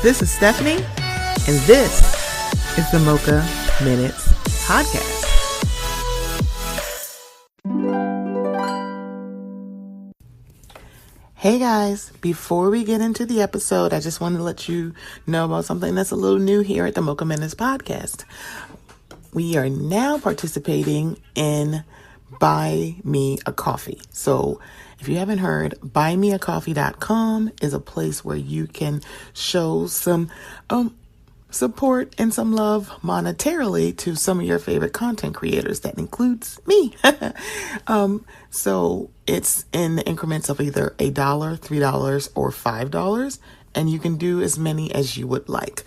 This is Stephanie, and this is the Mocha Minutes Podcast. Hey guys, before we get into the episode, I just wanted to let you know about something that's a little new here at the Mocha Minutes Podcast. We are now participating in Buy Me a Coffee. So if you haven't heard, buymeacoffee.com is a place where you can show some support and some love monetarily to some of your favorite content creators. That includes me. So it's in the increments of either $1, $3, or $5, and you can do as many as you would like.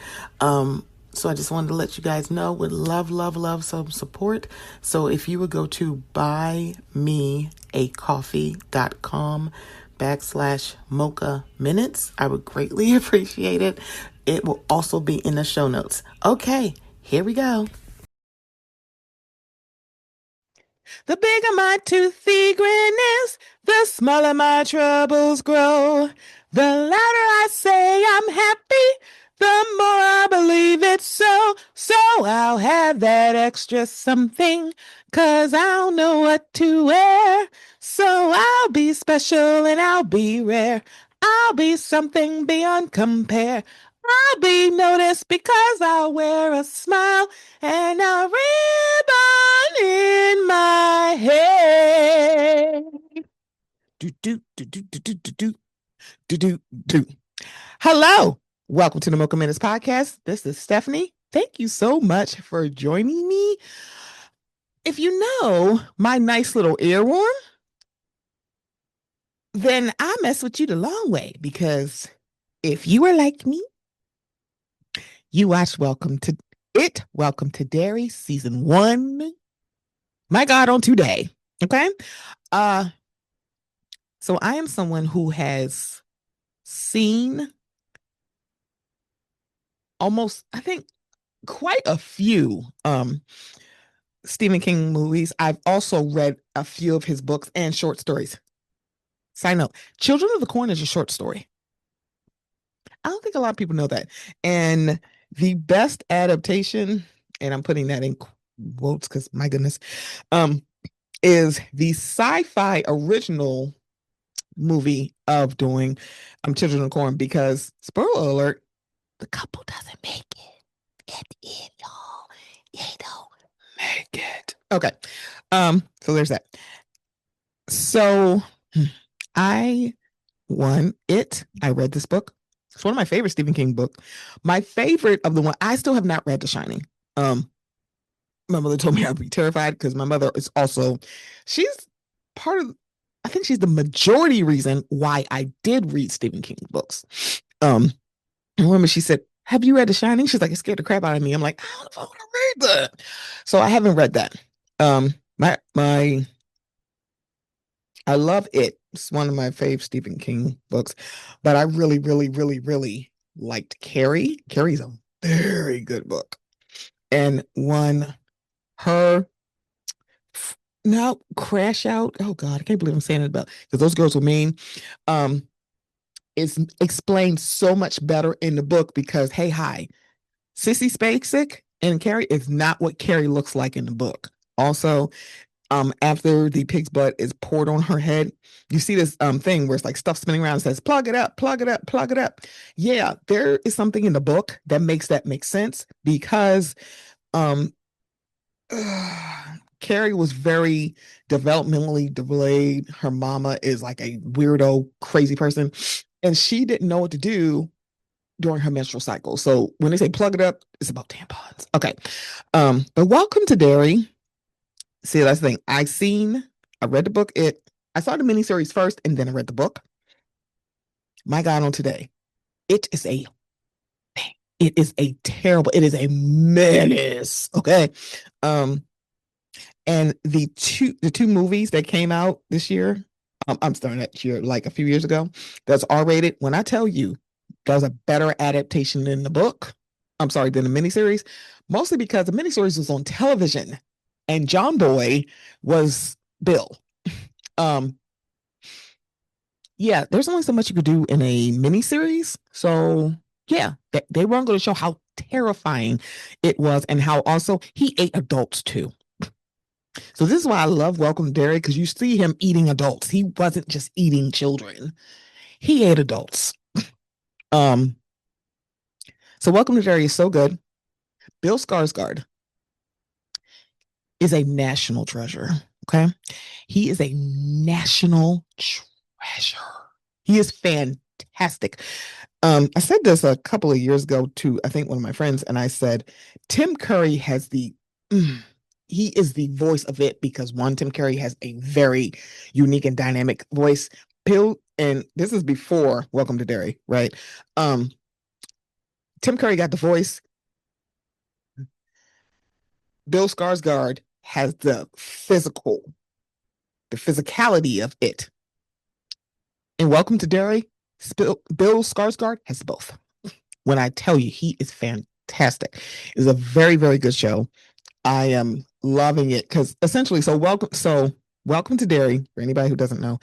So I just wanted to let you guys know, would love some support. So if you would go to buymeacoffee.com/Mocha Minutes, I would greatly appreciate it. It will also be in the show notes. Okay, here we go. The bigger my toothy grin is, the smaller my troubles grow. The louder I say I'm happy, the more I believe it's so. So I'll have that extra something, 'cause I don't know what to wear. So I'll be special and I'll be rare. I'll be something beyond compare. I'll be noticed because I'll wear a smile and a ribbon in my hair. Do. Hello. Welcome to the Mocha Minutes Podcast. This is Stephanie. Thank you so much for joining me. If you know my nice little earworm, then I mess with you the long way, because if you are like me, you watched Welcome to Dairy Season 1. My God, on today. Okay. So I am someone who has seen quite a few Stephen King movies. I've also read a few of his books and short stories. Side note, Children of the Corn is a short story. I don't think a lot of people know that. And the best adaptation, and I'm putting that in quotes because my goodness, is the sci-fi original movie of doing Children of the Corn, because, spoiler alert, the couple doesn't make it at the end, y'all. They don't make it. Okay. So there's that. So I read this book. It's one of my favorite Stephen King books. My favorite of the one, I still have not read The Shining. My mother told me I'd be terrified, because my mother is also, she's I think she's the majority reason why I did read Stephen King books. I remember she said, "Have you read The Shining?" She's like, "It scared the crap out of me." I'm like, "I don't know if I want to read that." So I haven't read that. I love it. It's one of my favorite Stephen King books, but I really liked Carrie. Carrie's a very good book. And Crash Out. Oh God, I can't believe I'm saying it because those girls were mean. It's explained so much better in the book, because Sissy Spacek and Carrie is not what Carrie looks like in the book. Also, after the pig's butt is poured on her head, you see this thing where it's like stuff spinning around and says, "Plug it up, plug it up, plug it up." Yeah, there is something in the book that makes that make sense, because Carrie was very developmentally delayed. Her mama is like a weirdo, crazy person, and she didn't know what to do during her menstrual cycle. So when they say plug it up, it's about tampons. Okay. But Welcome to Dairy. See, that's the thing. I read the book. I saw the miniseries first, and then I read the book. My God, on today, it is a menace. Okay. And the two movies that came out this year, I'm starting that year, like a few years ago, that's R-rated. When I tell you there's a better adaptation than the book, than the miniseries, mostly because the miniseries was on television and John Boy was Bill. Yeah, there's only so much you could do in a miniseries. So Yeah, they weren't going to show how terrifying it was and how also he ate adults too. So this is why I love Welcome to Derry, because you see him eating adults. He wasn't just eating children. He ate adults. Um, so Welcome to Derry is so good. Bill Skarsgård is a national treasure. Okay. He is a national treasure. He is fantastic. I said this a couple of years ago to, I think, one of my friends, and I said, Tim Curry has he is the voice of it because one, Tim Curry has a very unique and dynamic voice. Bill, and this is before Welcome to Derry, right? Tim Curry got the voice. Bill Skarsgård has the physicality of it. And Welcome to Derry, Bill Skarsgård has both. When I tell you, he is fantastic. It's a very, very good show. I am loving it because essentially, welcome to Derry, for anybody who doesn't know,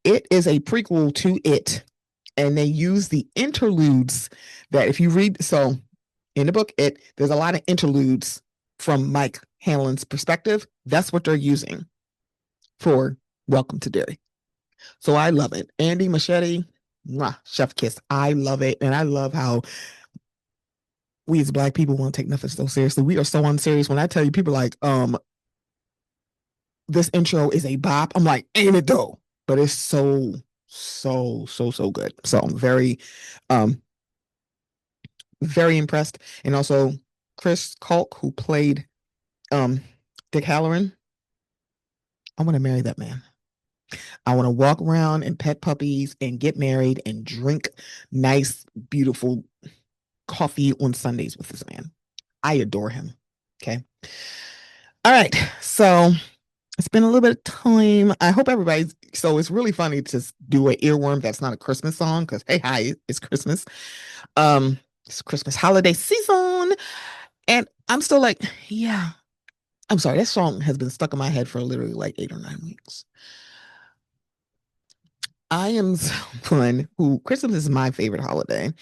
it is a prequel to it. And they use the interludes that if you read, so in the book, there's a lot of interludes from Mike Hanlon's perspective. That's what they're using for Welcome to Derry. So I love it. Andy Machete, mwah, chef kiss. I love it. And I love how we as Black people won't take nothing so seriously. We are so unserious. When I tell you, people are like, this intro is a bop. I'm like, ain't it though? But it's so good. So I'm very impressed. And also Chris Kalk, who played Dick Halloran. I want to marry that man. I want to walk around and pet puppies and get married and drink nice, beautiful coffee on Sundays with this man. I adore him. Okay. All right. So it's been a little bit of time. I hope everybody's, so it's really funny to do an earworm that's not a Christmas song because hey, hi, it's Christmas. It's Christmas holiday season. And I'm still like, yeah. I'm sorry, that song has been stuck in my head for literally like 8 or 9 weeks. I am someone who Christmas is my favorite holiday.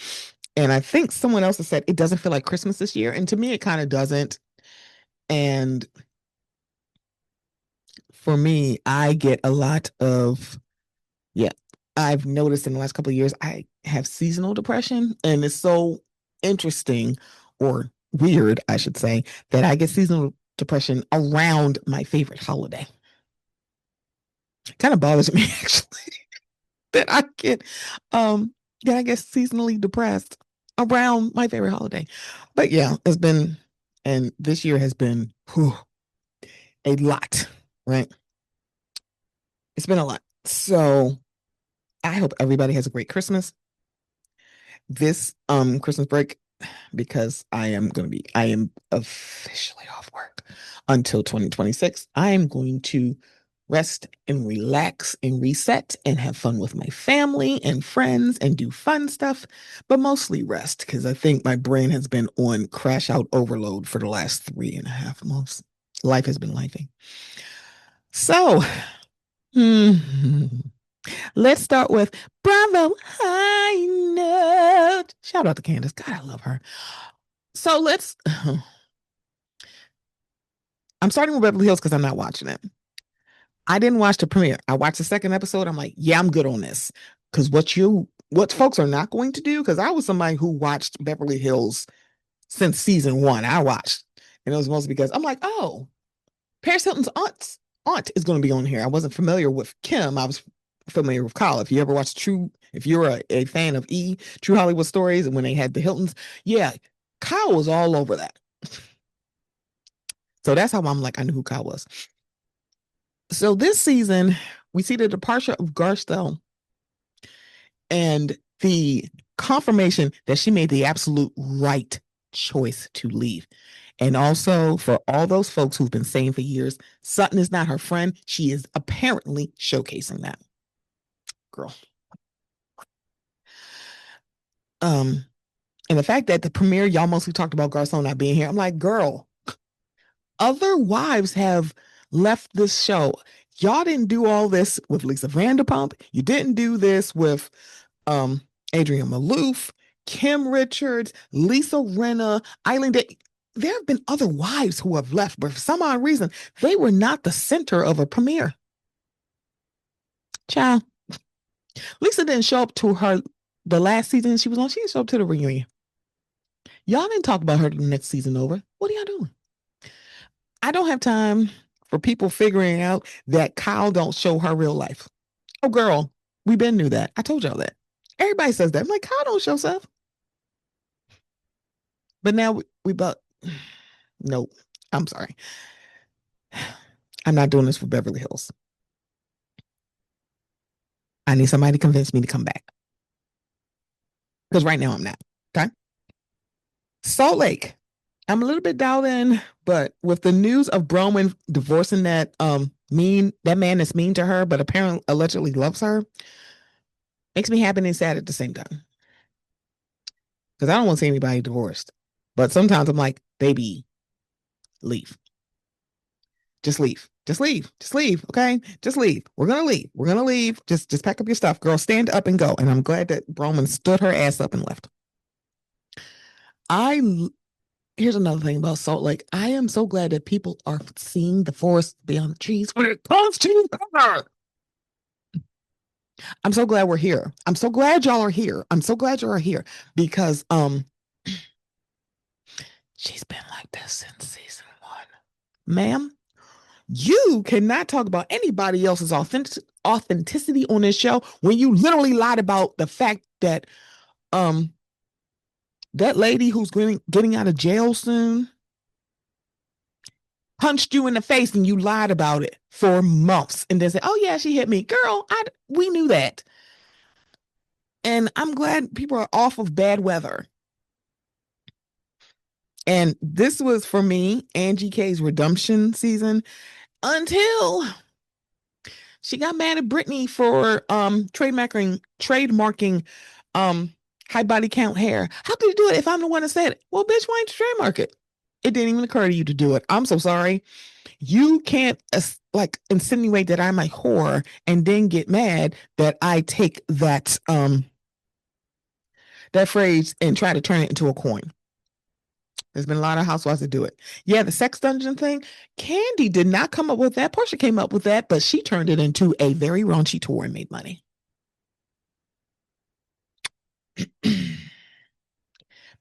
And I think someone else has said it doesn't feel like Christmas this year. And to me, it kind of doesn't. And for me, I get a lot of, yeah, I've noticed in the last couple of years, I have seasonal depression. And it's so interesting or weird, I should say, that I get seasonal depression around my favorite holiday. It kind of bothers me actually that I get seasonally depressed around my favorite holiday. But yeah, it's been, and this year has been a lot, right? It's been a lot. So I hope everybody has a great Christmas. This Christmas break, because I am officially off work until 2026. I am going to rest and relax and reset and have fun with my family and friends and do fun stuff, but mostly rest because I think my brain has been on crash out overload for the last 3.5 months. Life has been lifing. So, let's start with Bravo High Note. Shout out to Candace. God, I love her. So I'm starting with Beverly Hills because I'm not watching it. I didn't watch the premiere. I watched the second episode. I'm like, yeah, I'm good on this. Because what folks are not going to do, because I was somebody who watched Beverly Hills since season 1. I watched. And it was mostly because I'm like, oh, Paris Hilton's aunt is going to be on here. I wasn't familiar with Kim. I was familiar with Kyle. If you ever watched if you're a fan of True Hollywood Stories, and when they had the Hiltons, yeah, Kyle was all over that. So that's how I'm like, I knew who Kyle was. So this season, we see the departure of Garcelle and the confirmation that she made the absolute right choice to leave. And also for all those folks who've been saying for years, Sutton is not her friend, she is apparently showcasing that. Girl. And the fact that the premiere, y'all mostly talked about Garcelle not being here. I'm like, girl, other wives have left this show. Y'all didn't do all this with Lisa Vanderpump. You didn't do this with Adrienne Maloof. Kim Richards, Lisa Rinna, Eileen. There have been other wives who have left, but for some odd reason, they were not the center of a premiere. Child, Lisa didn't show up to the last season she was on. She didn't show up to the reunion. Y'all didn't talk about her the next season over. What are y'all doing? I don't have time for people figuring out that Kyle don't show her real life. Oh, girl, we been knew that. I told y'all that. Everybody says that. I'm like, Kyle don't show stuff. But now we but nope. I'm sorry. I'm not doing this for Beverly Hills. I need somebody to convince me to come back. Because right now I'm not. Okay. Salt Lake. I'm a little bit dialed in, but with the news of Broman divorcing that man that's mean to her, but apparently allegedly loves her, makes me happy and sad at the same time. Because I don't want to see anybody divorced. But sometimes I'm like, baby, leave. Just leave. Just leave. Just leave. Okay. Just leave. We're gonna leave. We're gonna leave. Just pack up your stuff, girl. Stand up and go. And I'm glad that Broman stood her ass up and left. Here's another thing about Salt Lake. I am so glad that people are seeing the forest beyond the trees when it comes to her. I'm so glad we're here. I'm so glad y'all are here. I'm so glad you are here because she's been like this since season 1. Ma'am, you cannot talk about anybody else's authenticity on this show when you literally lied about the fact that that lady who's getting out of jail soon punched you in the face and you lied about it for months and then said, oh yeah, she hit me. Girl, we knew that. And I'm glad people are off of bad weather. And this was, for me, Angie K's redemption season until she got mad at Britney for trademarking high body count hair. How could you do it if I'm the one that said it? Well, bitch, why didn't you trademark it? It didn't even occur to you to do it. I'm so sorry. You can't insinuate that I'm a whore and then get mad that I take that phrase and try to turn it into a coin. There's been a lot of housewives that do it. Yeah, the sex dungeon thing. Candy did not come up with that. Portia came up with that, but she turned it into a very raunchy tour and made money.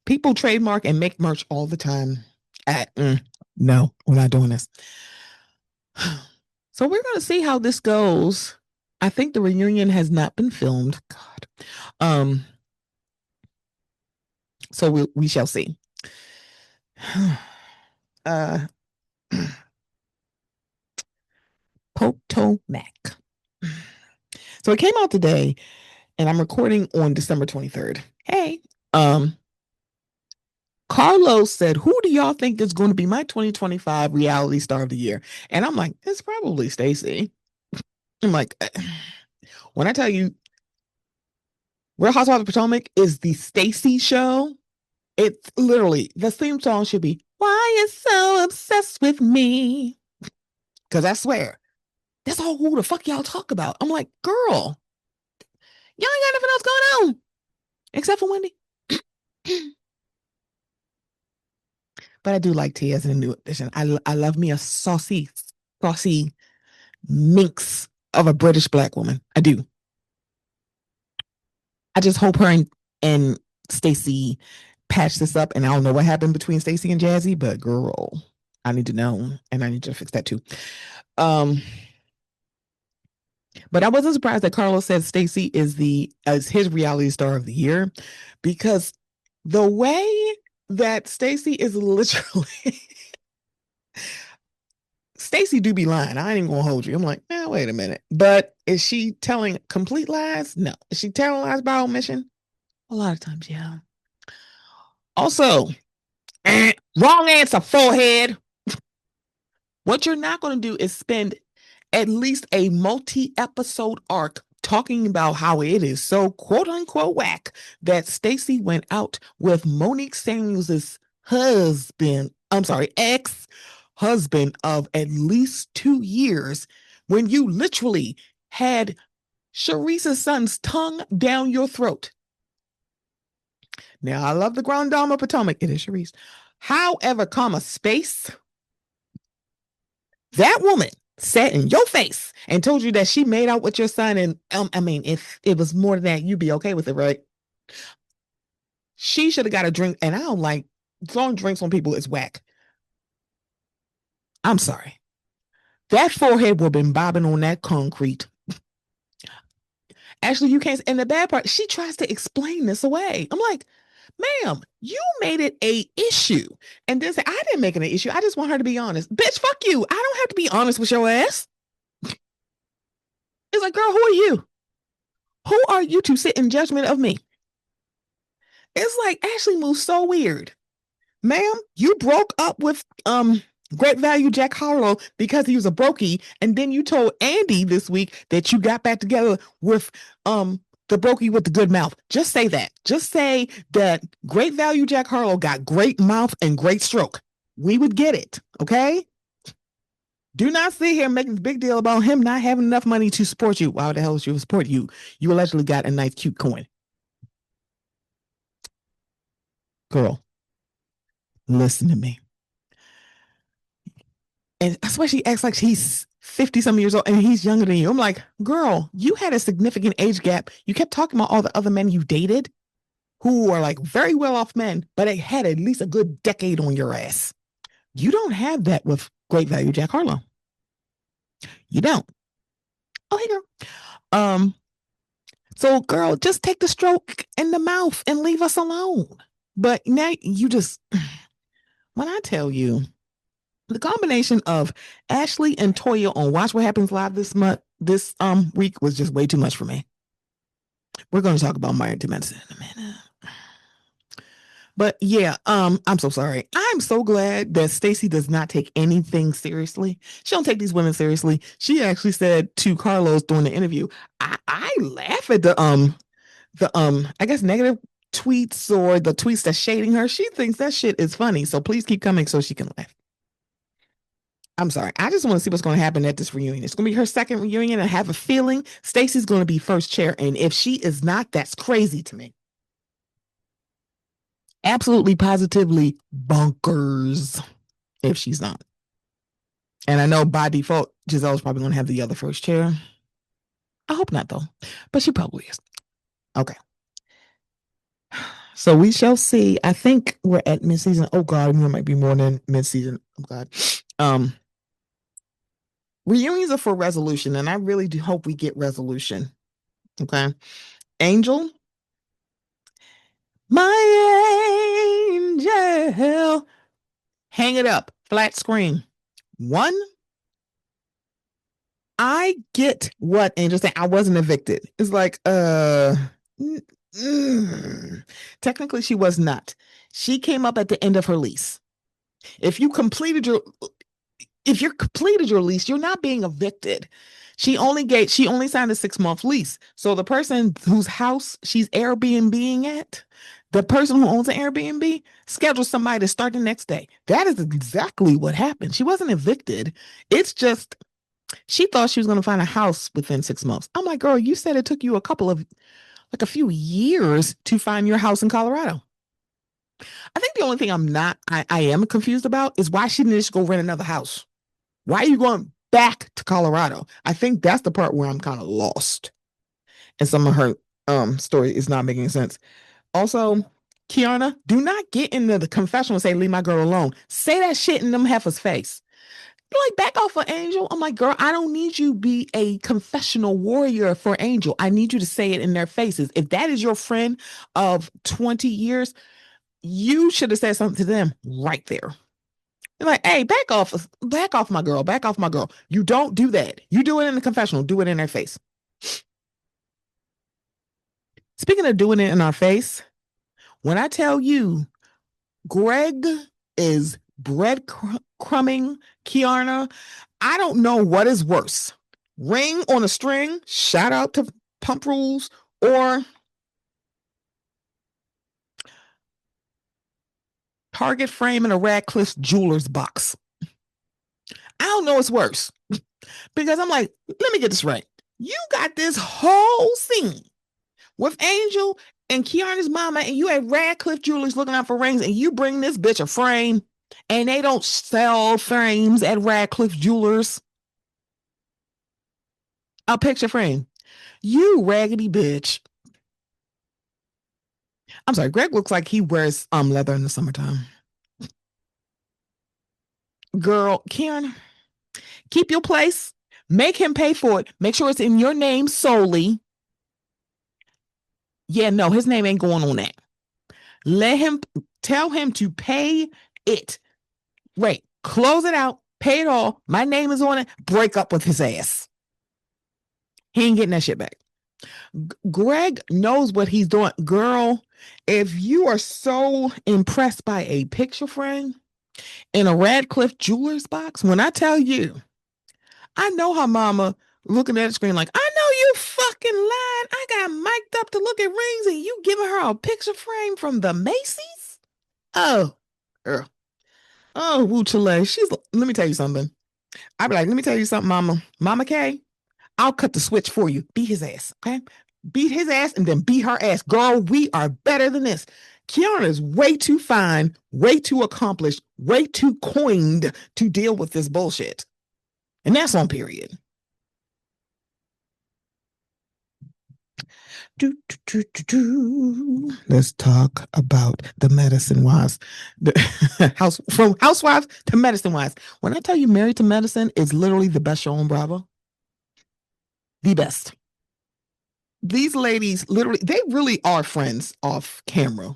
People trademark and make merch all the time. No, we're not doing this. So we're going to see how this goes. I think the reunion has not been filmed. God. So we shall see. Potomac. So it came out today, and I'm recording on December 23rd. Hey, Carlos said, who do y'all think is going to be my 2025 reality star of the year? And I'm like, it's probably Stacey. I'm like, when I tell you Real Housewives of Potomac is the Stacey show, it's literally, the theme song should be, why you so obsessed with me? Because I swear, that's all who the fuck y'all talk about. I'm like, girl, y'all ain't got nothing else going on. Except for Wendy. But I do like Tia as a new addition. I love me a saucy minx of a British black woman. I do. I just hope her and Stacey patch this up. And I don't know what happened between Stacey and Jazzy, but girl, I need to know. And I need to fix that too. But I wasn't surprised that Carlos said Stacey is his reality star of the year, because the way that Stacey is literally Stacey do be lying. I ain't even gonna hold you. I'm like, wait a minute. But is she telling complete lies? No. Is she telling lies by omission? A lot of times, yeah. Also, wrong answer, forehead. What you're not going to do is spend at least a multi-episode arc talking about how it is so quote-unquote whack that Stacey went out with Monique Samuels' ex-husband of at least 2 years, when you literally had Sharice's son's tongue down your throat. Now, I love the Grand Dame of Potomac. It is Sharice. However, comma, space, that woman sat in your face and told you that she made out with your son. And I mean, if it was more than that, you'd be okay with it, right? She should have got a drink. And I don't like throwing drinks on people is whack. I'm sorry. That forehead would have been bobbing on that concrete. Actually, you can't. And the bad part, she tries to explain this away. I'm like, ma'am, you made it a issue. And then say, I didn't make it an issue. I just want her to be honest. Bitch, fuck you. I don't have to be honest with your ass. It's like, girl, who are you? Who are you to sit in judgment of me? It's like Ashley moves so weird. Ma'am, you broke up with Great Value Jack Harlow because he was a brokey, and then you told Andy this week that you got back together with the brokey with the good mouth. Just say that. Just say that Great Value Jack Harlow got great mouth and great stroke. We would get it, okay? Do not sit here making a big deal about him not having enough money to support you. Why the hell should he support you? You allegedly got a nice, cute coin. Girl, listen to me. And that's why she acts like he's 50 some years old and he's younger than you. I'm like, girl, you had a significant age gap. You kept talking about all the other men you dated who are like very well off men, but they had at least a good decade on your ass. You don't have that with Great Value Jack Harlow. You don't. Oh, hey, girl. So, girl, just take the stroke in the mouth and leave us alone. But now you just, when I tell you, the combination of Ashley and Toya on Watch What Happens Live this week was just way too much for me. We're going to talk about Married to Medicine in a minute. But yeah, I'm so sorry. I'm so glad that Stacey does not take anything seriously. She don't take these women seriously. She actually said to Carlos during the interview, I laugh at the I guess negative tweets or the tweets that's shading her. She thinks that shit is funny. So please keep coming so she can laugh. I'm sorry. I just want to see what's going to happen at this reunion. It's going to be her second reunion. I have a feeling Stacey's going to be first chair. And if she is not, that's crazy to me. Absolutely, positively bonkers if she's not. And I know by default, Giselle's probably going to have the other first chair. I hope not, though. But she probably is. Okay. So we shall see. I think we're at mid-season. Oh, God. There might be more than mid-season. Oh, God. Reunions are for resolution, and I really do hope we get resolution. Okay. Angel. My angel. Hang it up. Flat screen. One, I get what Angel saying. I wasn't evicted. It's like, technically she was not. She came up at the end of her lease. If you're completed your lease, you're not being evicted. She only signed a 6-month lease. So the person whose house she's Airbnb-ing at, the person who owns an Airbnb schedules somebody to start the next day. That is exactly what happened. She wasn't evicted. It's just she thought she was going to find a house within 6 months. I'm like, girl, you said it took you a few years to find your house in Colorado. I think the only thing I am confused about is why she didn't just go rent another house. Why are you going back to Colorado? I think that's the part where I'm kind of lost. And some of her story is not making sense. Also, Kiana, do not get into the confessional and say, leave my girl alone. Say that shit in them heifers' face. Like, back off of Angel. I'm like, girl, I don't need you to be a confessional warrior for Angel. I need you to say it in their faces. If that is your friend of 20 years, you should have said something to them right there. You're like, hey, back off my girl. Back off my girl. You don't do that. You do it in the confessional. Do it in their face. Speaking of doing it in our face, when I tell you Greg is breadcrumbing Kiana, I don't know what is worse. Ring on a string, shout out to Pump Rules, or Target frame in a Radcliffe jeweler's box. I don't know what's worse. Because I'm like, let me get this right. You got this whole scene with Angel and Kiana's mama, and you at Radcliffe Jewelers looking out for rings, and you bring this bitch a frame, and they don't sell frames at Radcliffe Jewelers. A picture frame. You raggedy bitch. I'm sorry, Greg looks like he wears leather in the summertime. Girl, Karen, keep your place. Make him pay for it. Make sure it's in your name solely. Yeah, no, his name ain't going on that. Let him tell him to pay it. Wait, close it out, pay it all. My name is on it. Break up with his ass. He ain't getting that shit back. Greg knows what he's doing. Girl, if you are so impressed by a picture frame in a Radcliffe Jewelers box, when I tell you, I know her mama looking at the screen like, I know you fucking lying. I got mic'd up to look at rings and you giving her a picture frame from the Macy's? Oh, girl. Oh, Wu Chile. Let me tell you something. I'd be like, let me tell you something, mama. Mama K, I'll cut the switch for you. Beat his ass, okay? Beat his ass and then beat her ass. Girl, we are better than this. Kiana is way too fine, way too accomplished, way too coined to deal with this bullshit. And that's on period. Let's talk about the medicine wives. From housewives to medicine wives. When I tell you Married to Medicine is literally the best show on Bravo, the best. These ladies literally, they really are friends off camera.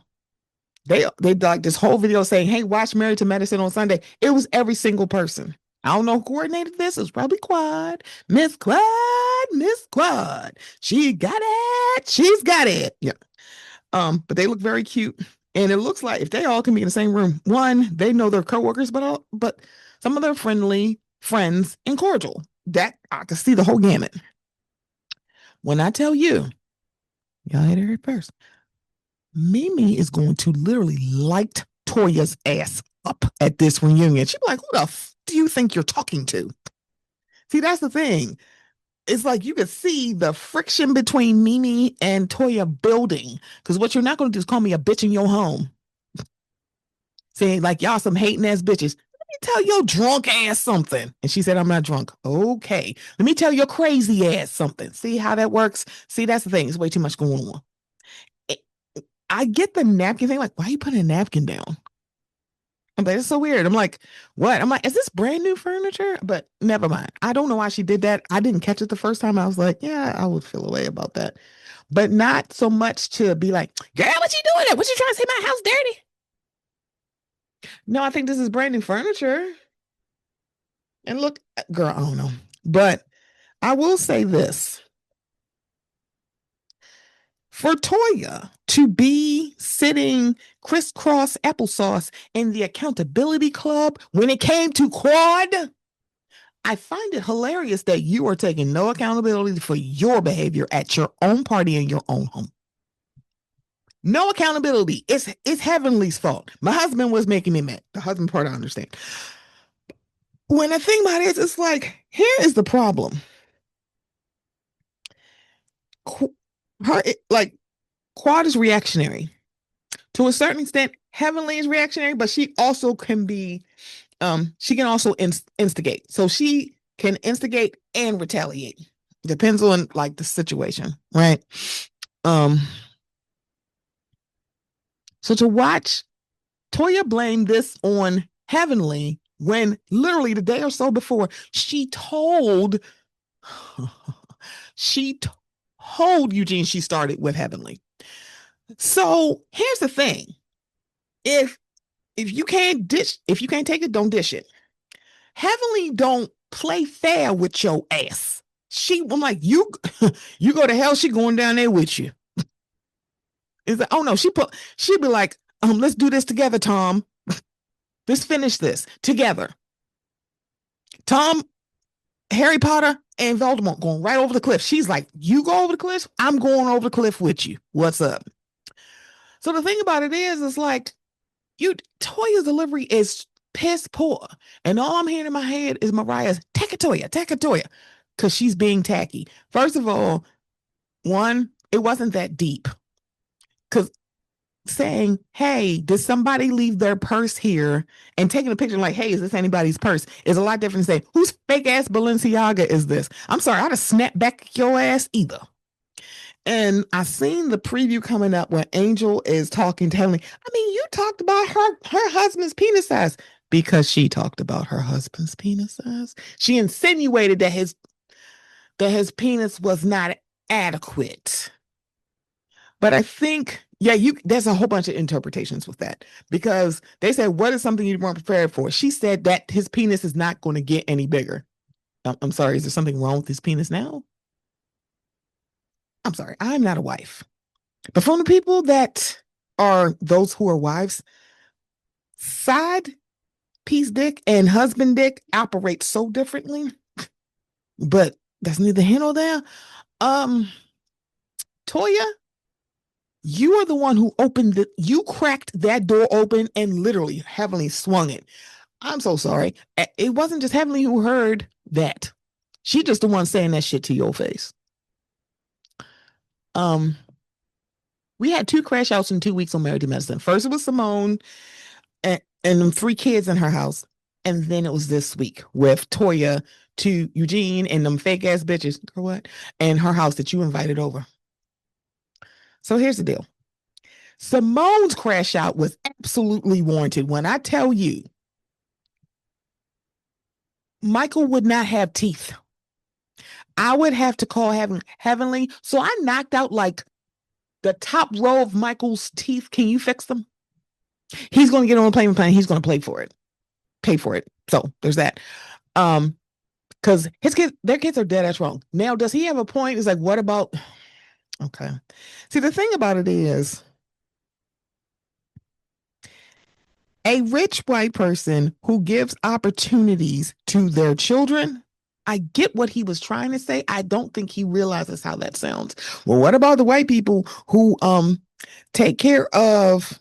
They like this whole video saying, hey, watch Married to Medicine on Sunday. It was every single person. I don't know who coordinated this. It was probably Quad. Miss Quad. She got it. She's got it. Yeah. But they look very cute. And it looks like if they all can be in the same room, one, they know their coworkers, but some of them are friendly, friends, and cordial. That I can see the whole gamut. When I tell you, y'all heard it first. Mimi is going to literally light Toya's ass up at this reunion. She'll be like, who the do you think you're talking to? See, that's the thing. It's like you could see the friction between Mimi and Toya building. Because what you're not going to do is call me a bitch in your home. Saying, like, y'all some hating ass bitches. Let me tell your drunk ass something. And she said, I'm not drunk. Okay. Let me tell your crazy ass something. See how that works? See, that's the thing. There's way too much going on. I get the napkin thing. Like, why are you putting a napkin down? I'm like, it's so weird. I'm like, what? I'm like, is this brand new furniture? But never mind. I don't know why she did that. I didn't catch it the first time. I was like, yeah, I would feel a way about that. But not so much to be like, girl, what you doing there? What you trying to say my house dirty? No, I think this is brand new furniture. And look, girl, I don't know. But I will say this. For Toya to be sitting crisscross applesauce in the accountability club when it came to Quad, I find it hilarious that you are taking no accountability for your behavior at your own party in your own home. No accountability. It's Heavenly's fault. My husband was making me mad. The husband part I understand. When I think about it, it's like, here is the problem. Quad is reactionary. To a certain extent, Heavenly is reactionary, but she also can be, she can also instigate. So she can instigate and retaliate. Depends on like the situation, right? So to watch Toya blame this on Heavenly when literally the day or so before she told Eugene she started with Heavenly. So here's the thing. If you can't take it, don't dish it. Heavenly don't play fair with your ass. I'm like, you go to hell, she going down there with you. It's like, oh no, she'd be like, let's do this together, Tom. Let's finish this together. Tom, Harry Potter, and Voldemort going right over the cliff. She's like, you go over the cliff, I'm going over the cliff with you. What's up? So the thing about it is, it's like, Toya's delivery is piss poor. And all I'm hearing in my head is Mariah's, take it, Toya. Because she's being tacky. First of all, one, it wasn't that deep. because saying, hey, did somebody leave their purse here, and taking a picture like, hey, is this anybody's purse, is a lot different than saying, whose fake ass Balenciaga is this? I'm sorry, I'd have snapped back your ass either. And I seen the preview coming up when Angel is talking, telling me, I mean, you talked about her husband's penis size because she talked about her husband's penis size. She insinuated that his penis was not adequate. But I think, yeah, there's a whole bunch of interpretations with that because they said, what is something you weren't prepared for? She said that his penis is not going to get any bigger. I'm sorry, is there something wrong with his penis now? I'm sorry, I'm not a wife. But from the people that are those who are wives, side piece dick and husband dick operate so differently. But that's neither here nor there. Um, Toya, you are the one who you cracked that door open and literally Heavenly swung it. I'm so sorry. It wasn't just Heavenly who heard that. She just the one saying that shit to your face. Um, we had 2 crash outs in 2 weeks on Married to Medicine. First it was Simone and 3 kids in her house. And then it was this week with Toya to Eugene and them fake ass bitches, or what? And her house that you invited over. So here's the deal. Simone's crash out was absolutely warranted. When I tell you, Michael would not have teeth. I would have to call Heavenly. So I knocked out like the top row of Michael's teeth. Can you fix them? He's going to get on a payment plan. He's going to pay for it. So there's that. Because their kids are dead ass wrong. Now, does he have a point? It's like, what about? Okay. See, the thing about it is, a rich white person who gives opportunities to their children, I get what he was trying to say. I don't think he realizes how that sounds. Well, what about the white people who take care of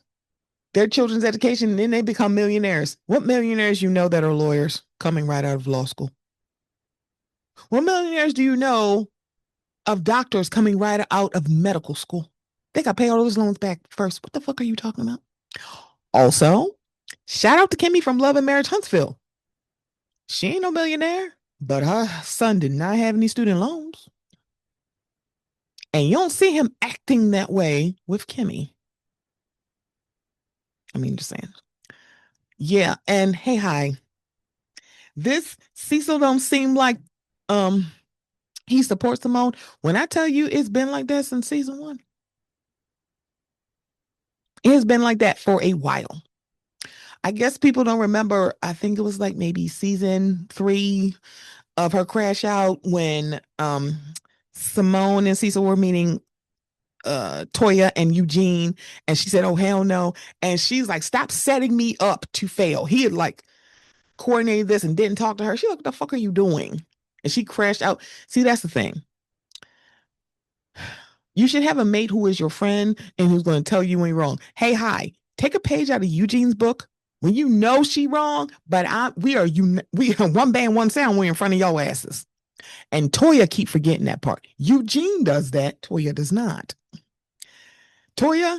their children's education and then they become millionaires? What millionaires you know that are lawyers coming right out of law school? What millionaires do you know of doctors coming right out of medical school? They got to pay all those loans back first. What the fuck are you talking about? Also, shout out to Kimmy from Love and Marriage Huntsville. She ain't no millionaire, but her son did not have any student loans. And you don't see him acting that way with Kimmy. I mean, just saying. Yeah, and hey, hi. This Cecil don't seem like he supports Simone. When I tell you it's been like that since season 1. It has been like that for a while. I guess people don't remember. I think it was like maybe season 3 of her crash out when Simone and Cecil were meeting Toya and Eugene, and she said, oh hell no. And she's like, stop setting me up to fail. He had like coordinated this and didn't talk to her. She's like, what the fuck are you doing? And she crashed out. See, that's the thing. You should have a mate who is your friend and who's going to tell you when you're wrong. Hey, hi, take a page out of Eugene's book when you know she wrong, but we are one band, one sound. We're in front of your asses. And Toya keep forgetting that part. Eugene does that. Toya does not. Toya,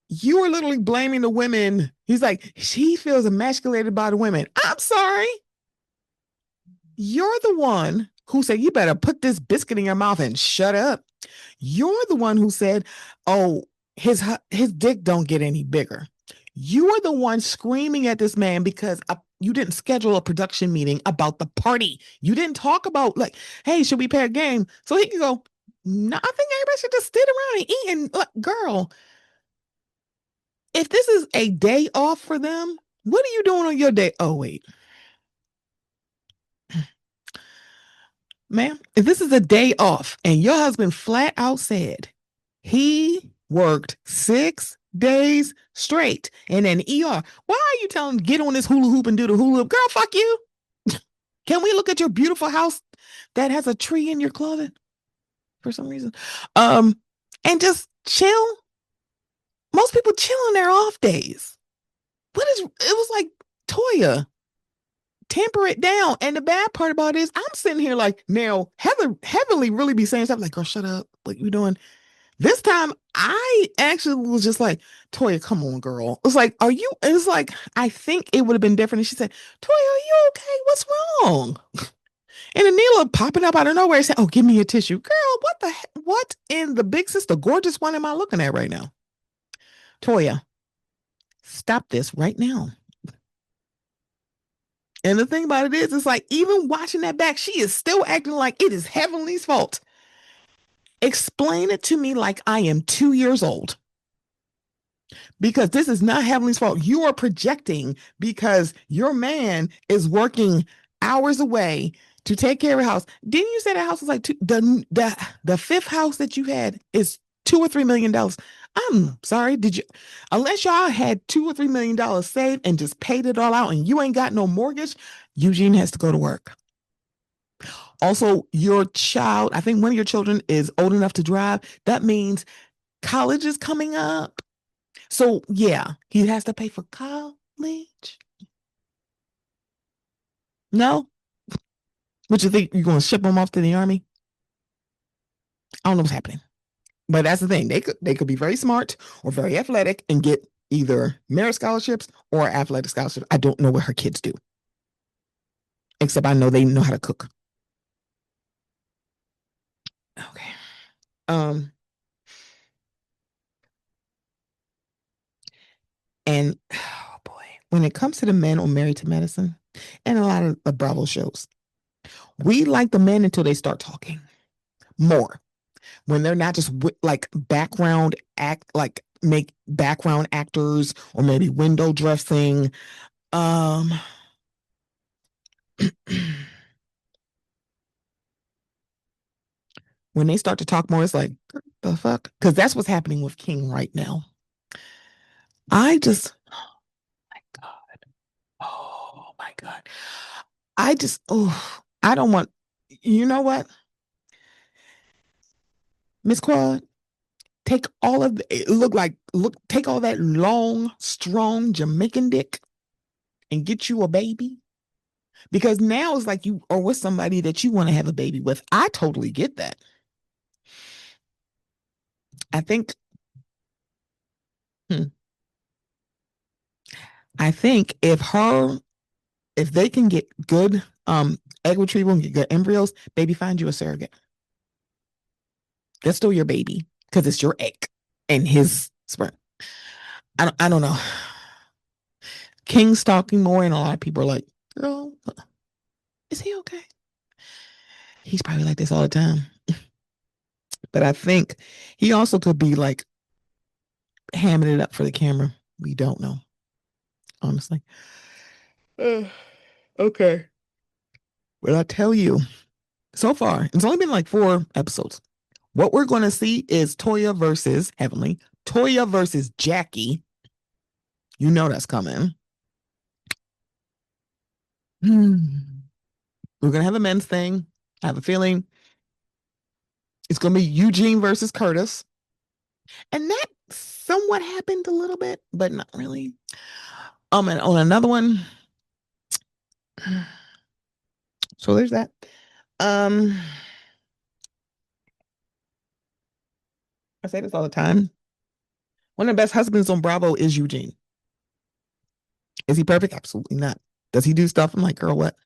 you are literally blaming the women. He's like, she feels emasculated by the women. I'm sorry. You're the one who said, you better put this biscuit in your mouth and shut up. You're the one who said, oh, his dick don't get any bigger. You are the one screaming at this man because you didn't schedule a production meeting about the party. You didn't talk about like, hey, should we play a game? So he can go, no, I think everybody should just sit around and eat. And girl, if this is a day off for them, what are you doing on your day? Oh, wait. Ma'am, if this is a day off and your husband flat out said he worked 6 days straight in an ER, why are you telling him get on this hula hoop and do the hula hoop? Girl, fuck you. Can we look at your beautiful house that has a tree in your closet for some reason? And just chill. Most people chill on their off days. It was like, Toya, temper it down. And the bad part about it is I'm sitting here like, now Heavenly really be saying stuff like, girl, shut up. What you doing? This time I actually was just like, Toya, come on, girl. It's like, are you? It's like, I think it would have been different if she said, Toya, are you okay? What's wrong? And Anila popping up out of nowhere saying, oh, give me a tissue. Girl, what the heck? What in the big sister gorgeous one am I looking at right now? Toya, stop this right now. And the thing about it is, it's like, even watching that back, she is still acting like it is Heavenly's fault. Explain it to me like I am 2 years old. Because this is not Heavenly's fault. You are projecting because your man is working hours away to take care of a house. Didn't you say that house was like the fifth house that you had is $2 or $3 million? I'm sorry. Did you, unless y'all had $2 or $3 million saved and just paid it all out and you ain't got no mortgage, Eugene has to go to work. Also, your child, I think one of your children is old enough to drive. That means college is coming up. So yeah, he has to pay for college. No, what you think you're going to ship him off to the army? I don't know what's happening, but that's the thing. They could be very smart or very athletic and get either merit scholarships or athletic scholarships. I don't know what her kids do, except I know they know how to cook. Okay. Um. And oh boy, when it comes to the men on Married to Medicine and a lot of the Bravo shows, we like the men until they start talking more. When they're not just like background act, like make background actors or maybe window dressing. Um, when they start to talk more, it's like the fuck, because that's what's happening with King right now. I just, oh my god, oh my god, I just, oh, I don't want. You know what, Miss Quad, take all of the, it look like take all that long, strong Jamaican dick and get you a baby. Because now it's like you are with somebody that you want to have a baby with. I totally get that. I think, hmm, I think if they can get good egg retrieval and get good embryos, baby, find you a surrogate. That's still your baby because it's your egg and his sperm. I don't know. King's talking more, and a lot of people are like, girl, is he okay? He's probably like this all the time. But I think he also could be like hamming it up for the camera. We don't know, honestly. Okay. Well, I tell you, so far, it's only been like 4 episodes. What we're going to see is Toya versus Heavenly, Toya versus Jackie. You know that's coming. We're going to have a men's thing. I have a feeling it's going to be Eugene versus Curtis. And that somewhat happened a little bit, but not really. And on another one, so there's that. Um, I say this all the time. One of the best husbands on Bravo is Eugene. Is he perfect? Absolutely not. Does he do stuff? I'm like, girl, what?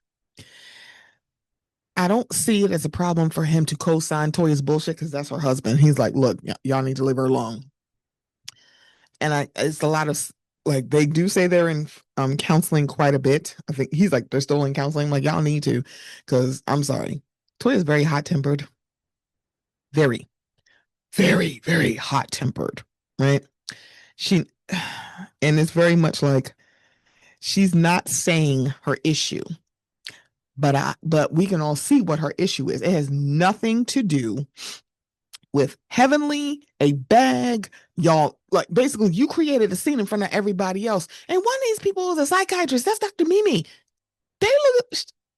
I don't see it as a problem for him to co-sign Toya's bullshit because that's her husband. He's like, look, y'all need to leave her alone. And it's a lot of like they do say they're in counseling quite a bit. I think he's like they're still in counseling. Like y'all need to, because I'm sorry, Toya's very hot tempered, very, very, very hot tempered, right? She, and it's very much like she's not saying her issue, but we can all see what her issue is. It has nothing to do with Heavenly, a bag, y'all. Like basically, you created a scene in front of everybody else, and one of these people is a psychiatrist. That's Dr. Mimi. They look,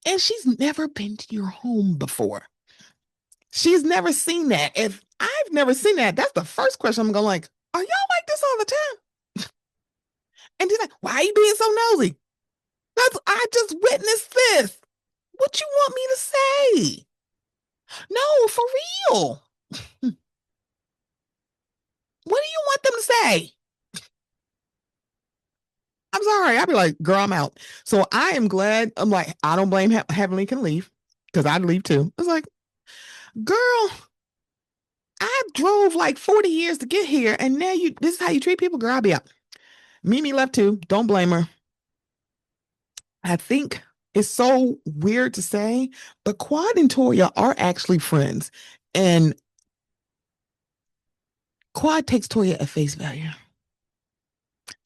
and she's never been to your home before. She's never seen that. If I've never seen that, that's the first question I'm going like, are y'all like this all the time? And she's like, why are you being so nosy? I just witnessed this. What you want me to say? No, for real. What do you want them to say? I'm sorry. I'd be like, girl, I'm out. So I am glad. I'm like, I don't blame Heavenly can leave because I'd leave too. It's like, girl, I drove like 40 years to get here, and now this is how you treat people, girl. I'll be out. Mimi left too. Don't blame her. I think it's so weird to say, but Quad and Toya are actually friends. And Quad takes Toya at face value.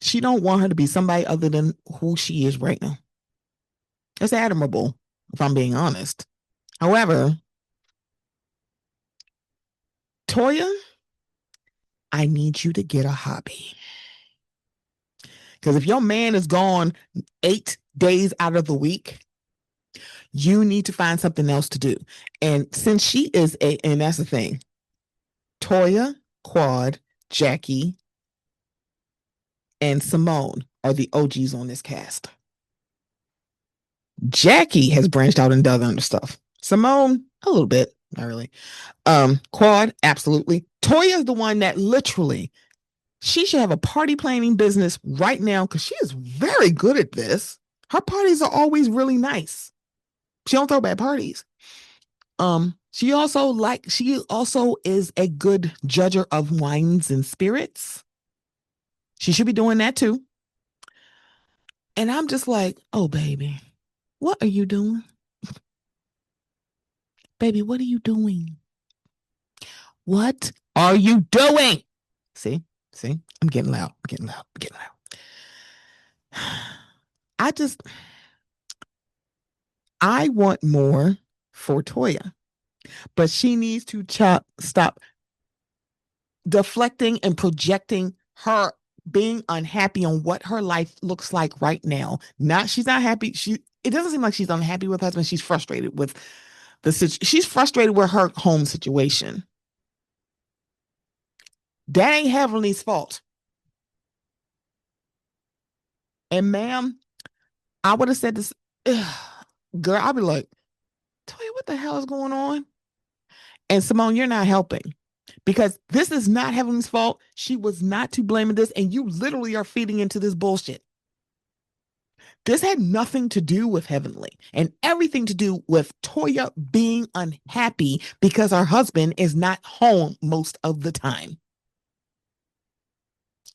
She don't want her to be somebody other than who she is right now. It's admirable, if I'm being honest. However, Toya, I need you to get a hobby. Because if your man is gone 8 days out of the week, you need to find something else to do. And since she is and that's the thing, Toya, Quad, Jackie, and Simone are the OGs on this cast. Jackie has branched out and done other stuff. Simone, a little bit, not really. Quad, absolutely. Toya's the one that literally, she should have a party planning business right now because she is very good at this. Her parties are always really nice. She don't throw bad parties. She also is a good judger of wines and spirits. She should be doing that too. And I'm just like, oh baby, what are you doing? Baby, what are you doing? What are you doing? See, I'm getting loud. I want more for Toya, but she needs to stop deflecting and projecting her being unhappy on what her life looks like right now. She's not happy. It doesn't seem like she's unhappy with her husband. She's frustrated with she's frustrated with her home situation. That ain't Heavenly's fault. And ma'am, I would have said this, girl, I'd be like, Toya, what the hell is going on? And Simone, you're not helping because this is not Heavenly's fault. She was not to blame in this. And you literally are feeding into this bullshit. This had nothing to do with Heavenly and everything to do with Toya being unhappy because her husband is not home most of the time.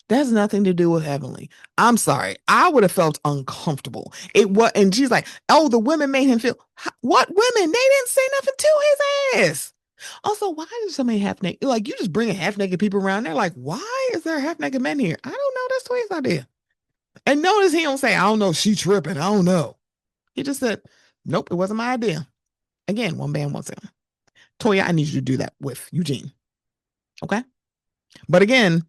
That has nothing to do with Heavenly. I'm sorry. I would have felt uncomfortable. And she's like, oh, the women made him feel. What women? They didn't say nothing to his ass. Also, why is so many half naked? Like, you just bringing half naked people around. They're like, why is there half naked men here? I don't know. That's Toya's idea. And notice he don't say, I don't know. She tripping. I don't know. He just said, nope, it wasn't my idea. Again, one band, one sound. Toya, I need you to do that with Eugene. Okay. But again,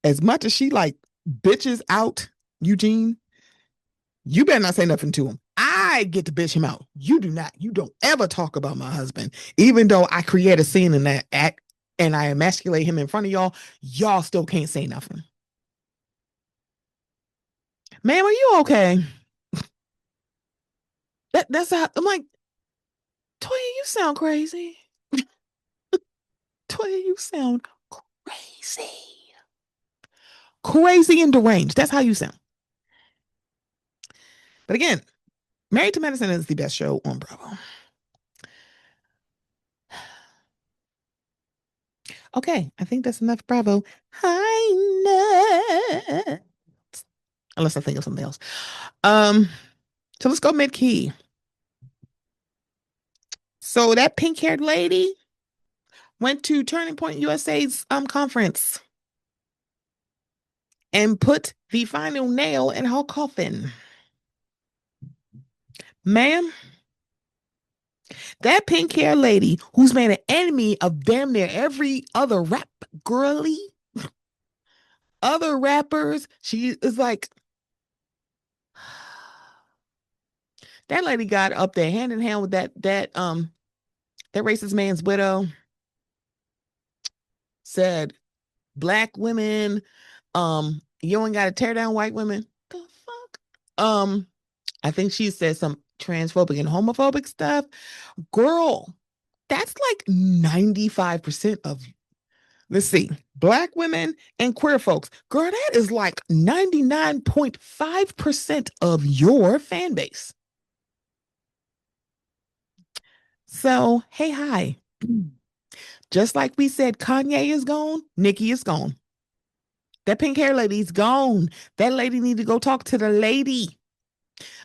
as much as she like bitches out Eugene, you better not say nothing to him. I get to bitch him out. You do not. You don't ever talk about my husband. Even though I create a scene in that act and I emasculate him in front of y'all still can't say nothing. Ma'am, are you okay? That's how I'm like, Toya, you sound crazy. Toya, you sound crazy. Crazy and deranged. That's how you sound. But again, Married to Medicine is the best show on Bravo. Okay, I think that's enough Bravo. Hi, unless I think of something else. So let's go mid-key. So that pink-haired lady went to Turning Point USA's conference and put the final nail in her coffin. Ma'am, that pink-haired lady who's made an enemy of damn near every other rap girly, other rappers, she is like, that lady got up there hand in hand with that racist man's widow, said black women, you ain't got to tear down white women. The fuck? I think she said some transphobic and homophobic stuff. Girl, that's like 95% of Let's see. Black women and queer folks. Girl, that is like 99.5% of your fan base. So, hey, hi. Just like we said, Kanye is gone, Nicki is gone. That pink hair lady's gone. That lady need to go talk to the lady.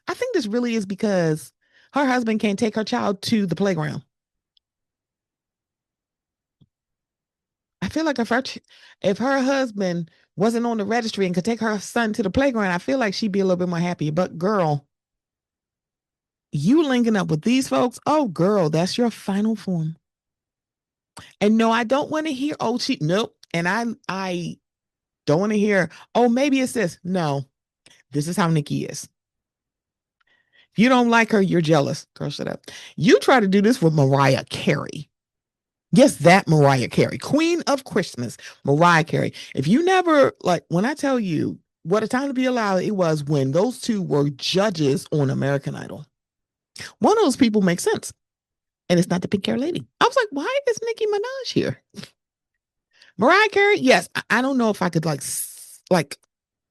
I think this really is because her husband can't take her child to the playground. I feel like if her husband wasn't on the registry and could take her son to the playground, I feel like she'd be a little bit more happy. But girl, you linking up with these folks, oh girl, that's your final form. And no, I don't want to hear, oh, she nope. And I don't want to hear, oh, maybe it's this. No, this is how Nicki is. If you don't like her, you're jealous. Girl, shut up. You try to do this with Mariah Carey. Yes, that Mariah Carey, Queen of Christmas, Mariah Carey. If you never, like, when I tell you what a time to be alive it was when those two were judges on American Idol. One of those people makes sense. And it's not the pink hair lady. I was like, why is Nicki Minaj here? Mariah Carey, yes. I don't know if I could like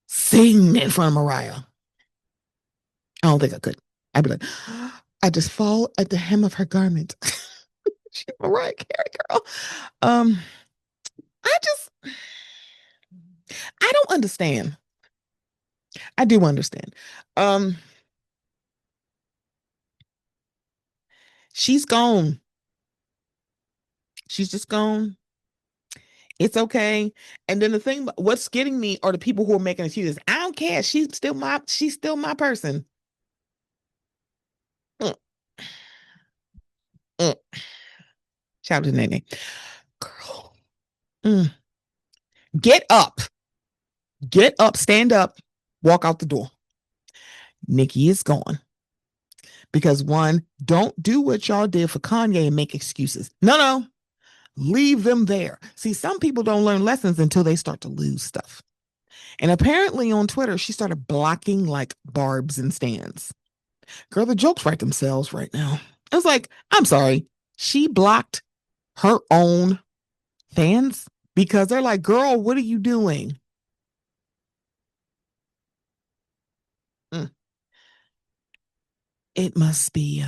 sing in front of Mariah. I don't think I could. I'd be like, I just fall at the hem of her garment. She's Mariah Carey, girl. Um, I just I don't understand. I do understand. Um, she's gone. She's just gone. It's okay. And then the thing, what's getting me are the people who are making excuses. I don't care. She's still my person. Mm, mm. Shout out to Nene. Girl. Mm. Get up. Get up. Stand up. Walk out the door. Nicki is gone. Because one, don't do what y'all did for Kanye and make excuses. No. Leave them there. See, some people don't learn lessons until they start to lose stuff. And apparently on Twitter, she started blocking like barbs and stands. Girl, the jokes write themselves right now. I was like, I'm sorry. She blocked her own fans because they're like, girl, what are you doing? Mm. It must be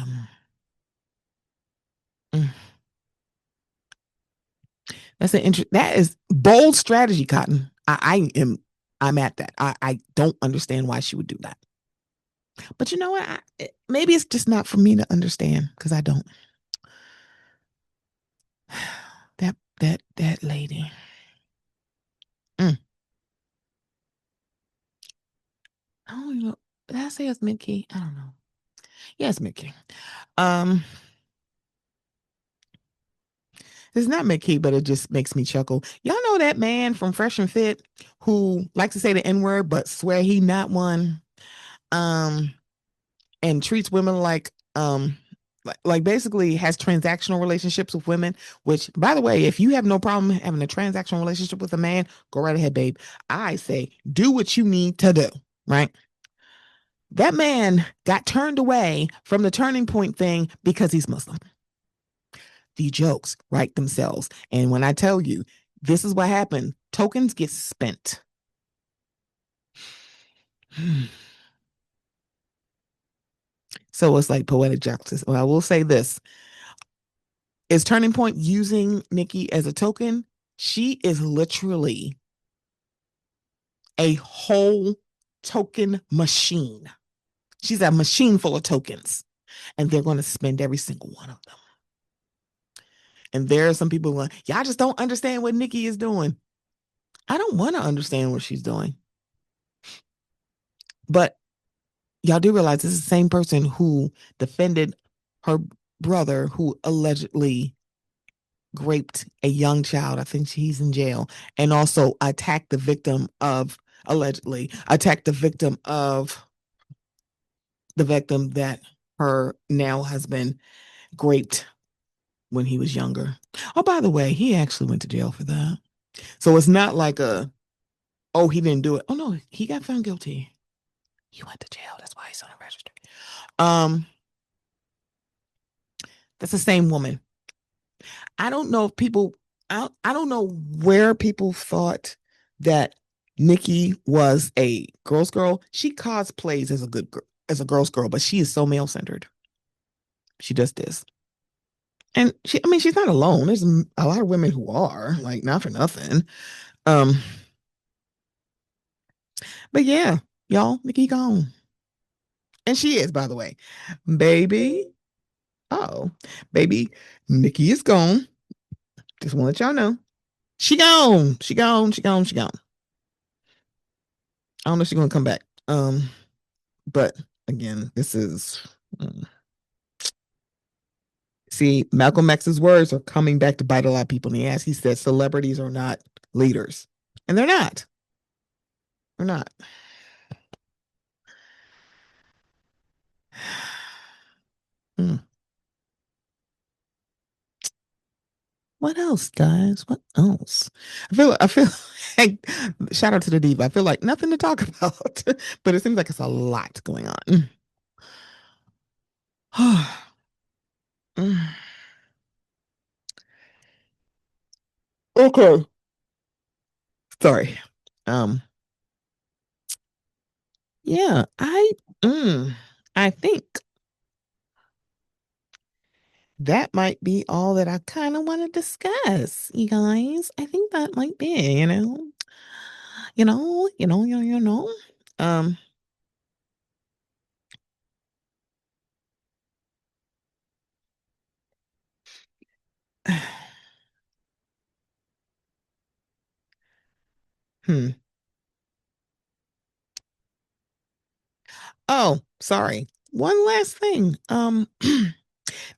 mm. That is bold strategy, Cotton. I'm at that. I don't understand why she would do that. But you know what? Maybe it's just not for me to understand because I don't. That lady. Mm. I don't even know. Did I say it's Mickey? I don't know. Yeah, it's Mickey. Um, it's not Mickey, but it just makes me chuckle. Y'all know that man from Fresh and Fit who likes to say the N word but swear he not one. Um, and treats women like basically has transactional relationships with women, which by the way, if you have no problem having a transactional relationship with a man, go right ahead, babe. I say do what you need to do, right? That man got turned away from the turning point thing because he's Muslim. The jokes write themselves. And when I tell you, this is what happened, tokens get spent. So it's like poetic justice. Well, I will say this. Is Turning Point using Nicki as a token? She is literally a whole token machine. She's a machine full of tokens, and they're going to spend every single one of them. And there are some people going, y'all just don't understand what Nicki is doing. I don't want to understand what she's doing. But y'all do realize this is the same person who defended her brother who allegedly raped a young child. I think he's in jail. And also attacked the victim of, allegedly, attacked the victim of the victim that her now husband raped when he was younger. Oh, by the way, he actually went to jail for that. So it's not like oh, he didn't do it. Oh no, he got found guilty. He went to jail. That's why he's on the registry. Um, that's the same woman. I don't know if people I don't know where people thought that Nikki was a girl's girl. She cosplays as a good girl, as a girl's girl, but she is so male centered. She just is. And she, I mean, she's not alone. There's a lot of women who are, like, not for nothing. Um, but yeah, y'all, Nikki gone. And she is, by the way. Baby. Oh, baby, Nikki is gone. Just want to let y'all know. She gone. She gone. She gone. She gone. I don't know if she's gonna come back. But again, this is see, Malcolm X's words are coming back to bite a lot of people in the ass. He said celebrities are not leaders. And they're not. They're not. Hmm. What else, guys? What else? I feel like shout out to the diva. I feel like nothing to talk about, but it seems like it's a lot going on. Okay. Sorry. Um, yeah, I think that might be all that I kind of want to discuss, you guys. I think that might be, you know. Um, hmm. Oh, sorry. One last thing.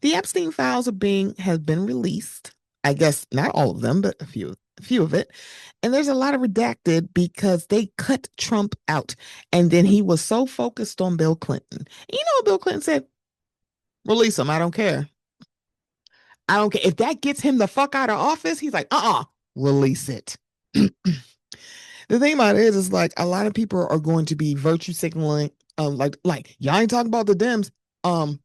The Epstein files are being have been released. I guess not all of them, but a few of it. And there's a lot of redacted because they cut Trump out. And then he was so focused on Bill Clinton. You know what Bill Clinton said? Release him. I don't care. I don't care. If that gets him the fuck out of office, he's like, release it. The thing about it is like a lot of people are going to be virtue signaling, like y'all ain't talking about the Dems. Um,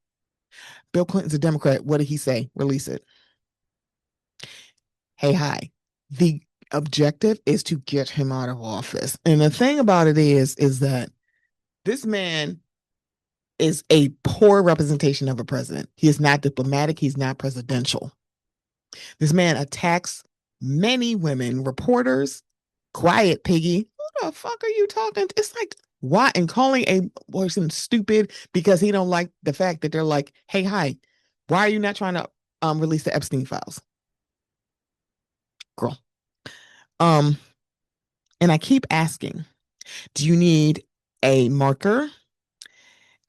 Bill Clinton's a Democrat. What did he say? Release it. Hey, hi. The objective is to get him out of office. And the thing about it is that this man is a poor representation of a president. He is not diplomatic. He's not presidential. This man attacks many women, reporters. Quiet, piggy. Who the fuck are you talking to? It's like, why? And calling a person stupid because he don't like the fact that they're like, hey, hi, why are you not trying to release the Epstein files? Girl. Um, and I keep asking, do you need a marker,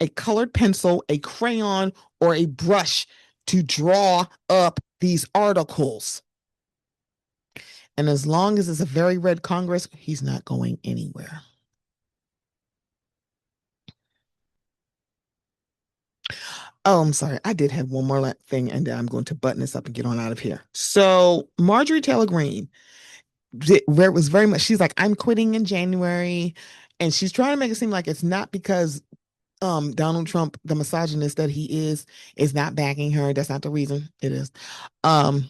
a colored pencil, a crayon, or a brush to draw up these articles? And as long as it's a very red Congress, he's not going anywhere. Oh, I'm sorry. I did have one more thing, and then I'm going to button this up and get on out of here. So, Marjorie Taylor Greene, where it was very much, she's like, I'm quitting in January. And she's trying to make it seem like it's not because Donald Trump, the misogynist that he is not backing her. That's not the reason. It is. Um,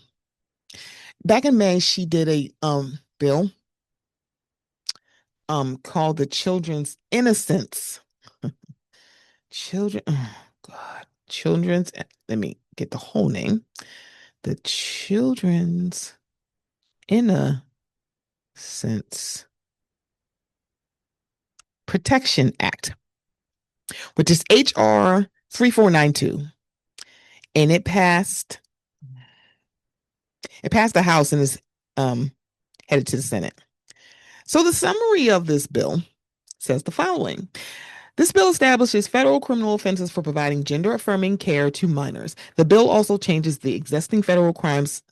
Back in May, she did a bill called the Children's Innocence. Children, oh God, Children's, let me get the whole name. The Children's Innocence Protection Act, which is HR 3492. And it passed the House and is headed to the Senate. So the summary of this bill says the following. This bill establishes federal criminal offenses for providing gender affirming care to minors. The bill also changes the existing federal crimes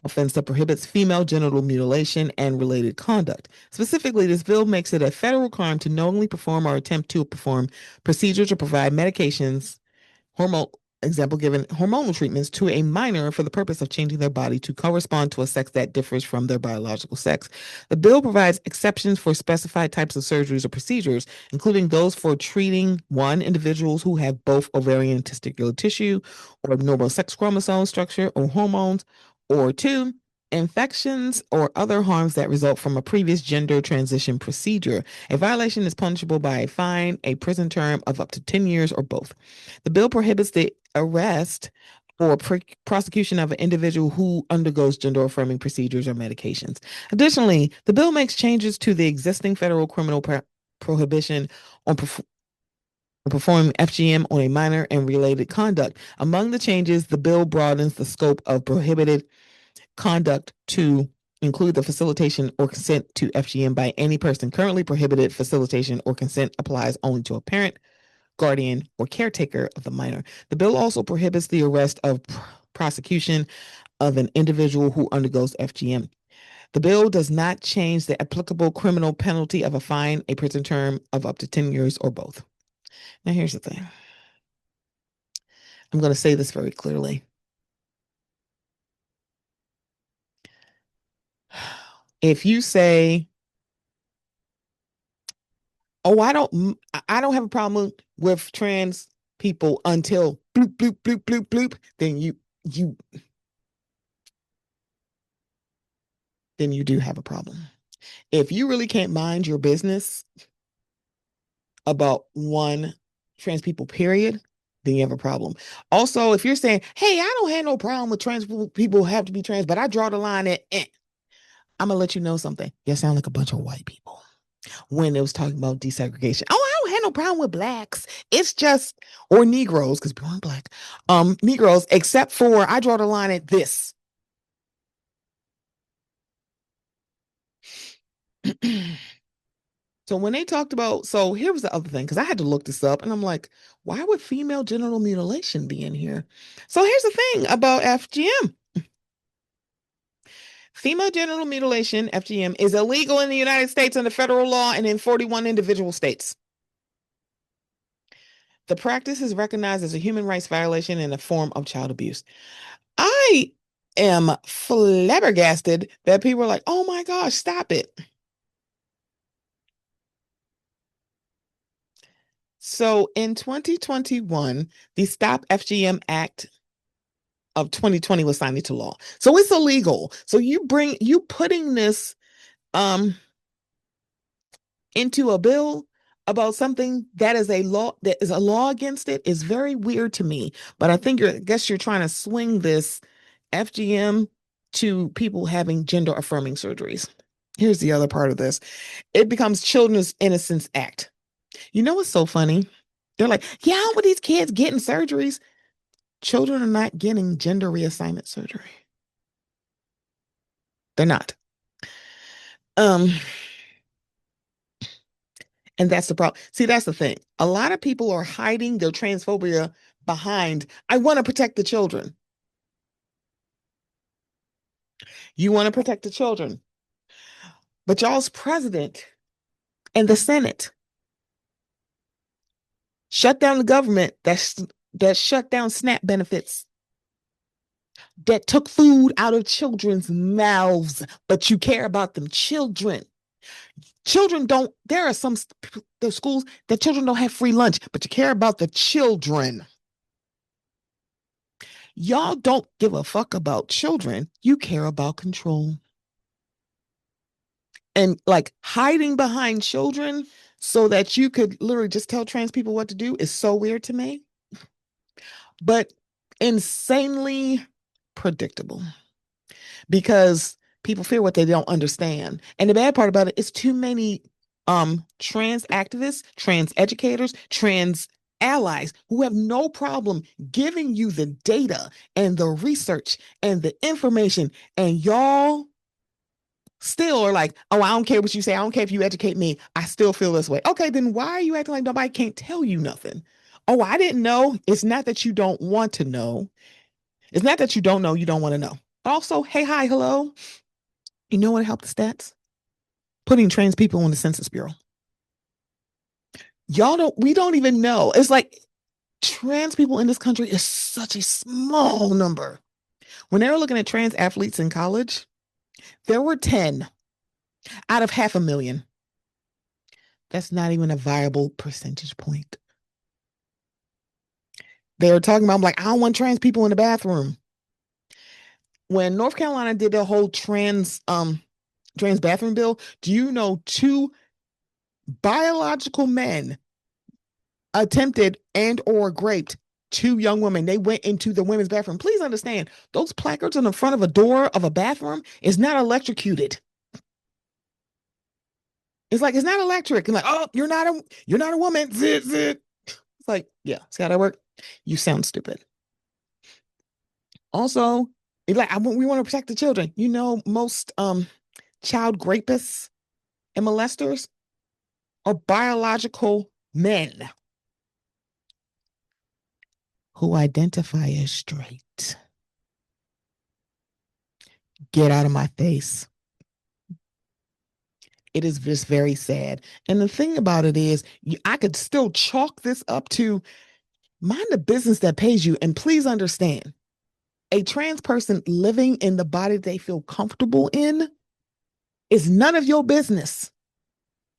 offense that prohibits female genital mutilation and related conduct. Specifically, this bill makes it a federal crime to knowingly perform or attempt to perform procedures or provide medications, hormone example given hormonal treatments to a minor for the purpose of changing their body to correspond to a sex that differs from their biological sex. The bill provides exceptions for specified types of surgeries or procedures, including those for treating one, individuals who have both ovarian and testicular tissue or abnormal sex chromosome structure or hormones, or two, infections or other harms that result from a previous gender transition procedure. A violation is punishable by a fine, a prison term of up to 10 years, or both. The bill prohibits the arrest or prosecution of an individual who undergoes gender affirming procedures or medications. Additionally, the bill makes changes to the existing federal criminal prohibition on performing FGM on a minor and related conduct. Among the changes, the bill broadens the scope of prohibited conduct to include the facilitation or consent to FGM by any person. Currently prohibited facilitation or consent applies only to a parent, guardian, or caretaker of the minor. The bill also prohibits the arrest of prosecution of an individual who undergoes FGM. The bill does not change the applicable criminal penalty of a fine, a prison term of up to 10 years, or both. Now, here's the thing. I'm going to say this very clearly. If you say, oh, I don't have a problem with trans people until bloop, bloop, bloop, bloop, bloop, then you do have a problem. If you really can't mind your business about one trans people, period, then you have a problem. Also, if you're saying, hey, I don't have no problem with trans people have to be trans, but I draw the line at, I'm going to let you know something. You sound like a bunch of white people when it was talking about desegregation. Oh, I don't have no problem with blacks. It's just, or Negroes, because people aren't black, Negroes, except for I draw the line at this. So when they talked about, so here was the other thing, because I had to look this up and I'm like, why would female genital mutilation be in here? So here's the thing about FGM. Female genital mutilation, FGM, is illegal in the United States under federal law and in 41 individual states. The practice is recognized as a human rights violation and a form of child abuse. I am flabbergasted that people are like, oh my gosh, stop it. So in 2021, the Stop FGM Act of 2020 was signed into law. So it's illegal. So you putting this into a bill about something that is a law against it is very weird to me. But I guess you're trying to swing this FGM to people having gender affirming surgeries. Here's the other part of this. It becomes Children's Innocence Act. You know what's so funny? They're like, yeah, but these kids getting surgeries. Children are not getting gender reassignment surgery. They're not. And that's the problem. See, that's the thing. A lot of people are hiding their transphobia behind, I want to protect the children. You want to protect the children. But y'all's president and the Senate shut down the government that shut down SNAP benefits, that took food out of children's mouths, but you care about them children. Children don't, there are some schools that children don't have free lunch, but you care about the children. Y'all don't give a fuck about children. You care about control. And like hiding behind children so that you could literally just tell trans people what to do is so weird to me, but insanely predictable because people fear what they don't understand. And the bad part about it is too many trans activists, trans educators, trans allies who have no problem giving you the data and the research and the information, and y'all still are like, oh, I don't care what you say. I don't care if you educate me. I still feel this way. Okay, then why are you acting like nobody can't tell you nothing? Oh, I didn't know. It's not that you don't want to know. It's not that you don't know, you don't want to know. Also, hey, hi, hello. You know what helped the stats? Putting trans people on the Census Bureau. We don't even know. It's like trans people in this country is such a small number. When they were looking at trans athletes in college, there were 10 out of 500,000. That's not even a viable percentage point. They were talking about, I'm like, I don't want trans people in the bathroom. when North Carolina did the whole trans bathroom bill, do you know two biological men attempted and or raped two young women? They went into the women's bathroom. Please understand, those placards on the front of a door of a bathroom is not electrocuted. It's like it's not electric. And like, oh, you're not a woman. Zit, zit. It's like, yeah, see how that work? You sound stupid. Also, it's like we want to protect the children. You know, most child rapists and molesters are biological men who identify as straight. Get out of my face. It is just very sad. And the thing about it is, I could still chalk this up to mind the business that pays you. And please understand, a trans person living in the body they feel comfortable in is none of your business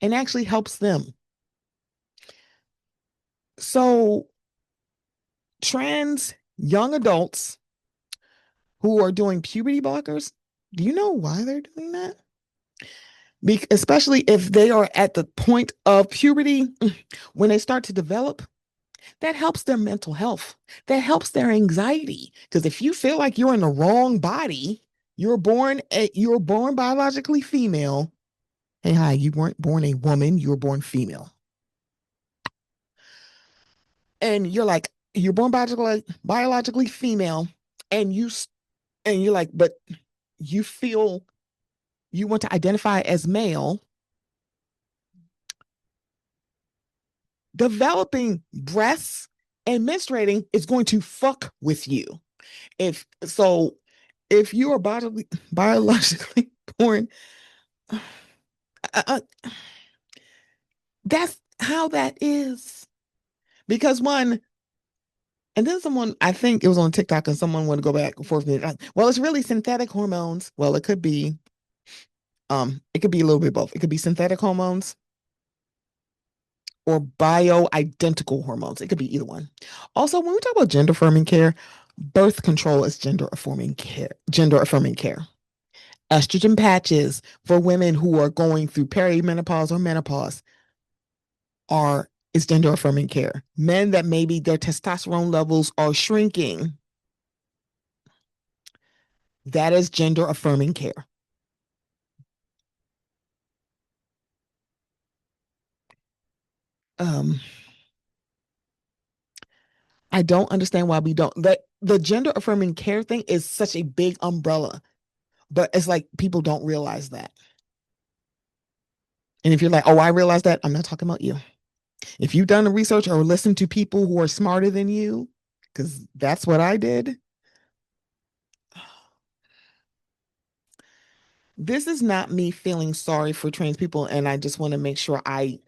and actually helps them. So, trans young adults who are doing puberty blockers, do you know why they're doing that? Especially if they are at the point of puberty, when they start to develop, that helps their mental health. That helps their anxiety. Because if you feel like you're in the wrong body, you're born biologically female. Hey, hi, you weren't born a woman, you were born female. And you're born biologically female, and you're like, but you feel you want to identify as male. Developing breasts and menstruating is going to fuck with you. If so, if you are biologically born, uh, that's how that is. Because one, and then someone, I think it was on TikTok, and someone wanted to go back and forth. Well, it's really synthetic hormones. Well, it could be a little bit both. It could be synthetic hormones or bio-identical hormones. It could be either one. Also, when we talk about gender affirming care, birth control is gender affirming care. Gender affirming care. Estrogen patches for women who are going through perimenopause or menopause is gender affirming care. Men that maybe their testosterone levels are shrinking, that is gender affirming care. Um, I don't understand why we don't. The gender affirming care thing is such a big umbrella, but it's like people don't realize that. And if you're like, oh, I realize that, I'm not talking about you. If you've done the research or listened to people who are smarter than you, because that's what I did. This is not me feeling sorry for trans people, and I just want to make sure I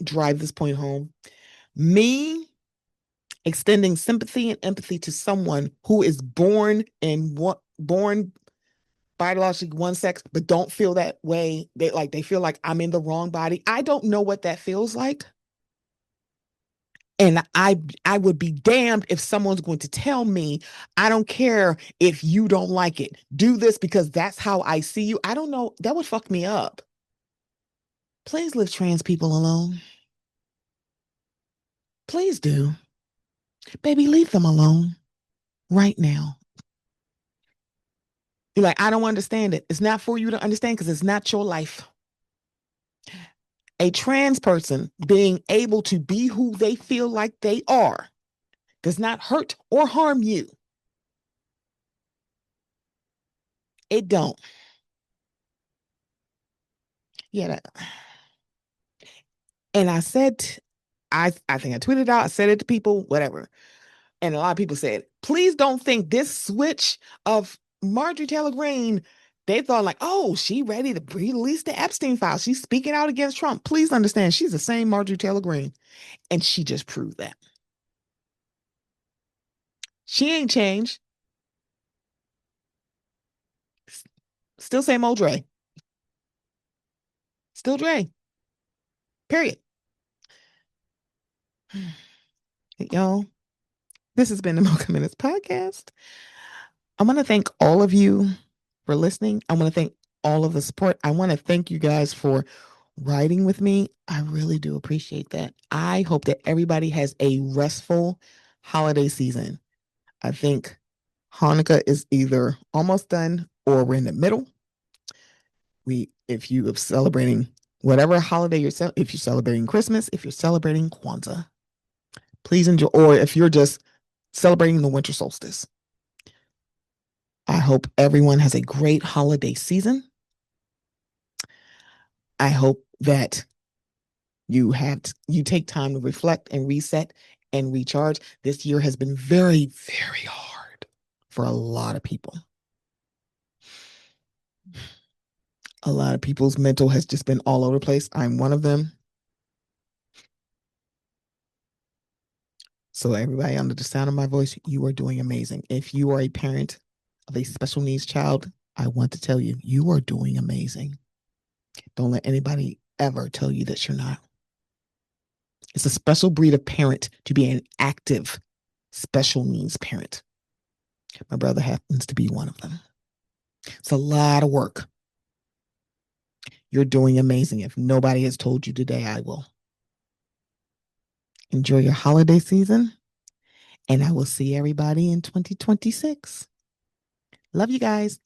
drive this point home. Me extending sympathy and empathy to someone who is born biologically one sex, but don't feel that way. They feel like I'm in the wrong body. I don't know what that feels like. And I would be damned if someone's going to tell me, I don't care if you don't like it. Do this because that's how I see you. I don't know. That would fuck me up. Please leave trans people alone. Please do. Baby, leave them alone right now. You're like, I don't understand it. It's not for you to understand because it's not your life. A trans person being able to be who they feel like they are does not hurt or harm you. It don't. Yeah. And I said, I think I tweeted out, I said it to people, whatever. And a lot of people said, please don't think this switch of Marjorie Taylor Greene, they thought like, oh, she ready to release the Epstein file. She's speaking out against Trump. Please understand, she's the same Marjorie Taylor Greene. And she just proved that. She ain't changed. Still same old Dre. Still Dre. Period. Y'all, this has been the Mocha Minutes podcast. I want to thank all of you for listening. I want to thank all of the support. I want to thank you guys for riding with me. I really do appreciate that. I hope that everybody has a restful holiday season. I think Hanukkah is either almost done or we're in the middle. If you are celebrating whatever holiday if you're celebrating Christmas, if you're celebrating Kwanzaa, please enjoy. Or if you're just celebrating the winter solstice, I hope everyone has a great holiday season. I hope that you take time to reflect and reset and recharge. This year has been very, very hard for a lot of people. A lot of people's mental has just been all over the place. I'm one of them. So everybody under the sound of my voice, you are doing amazing. If you are a parent of a special needs child, I want to tell you, you are doing amazing. Don't let anybody ever tell you that you're not. It's a special breed of parent to be an active special needs parent. My brother happens to be one of them. It's a lot of work. You're doing amazing. If nobody has told you today, I will. Enjoy your holiday season, and I will see everybody in 2026. Love you guys.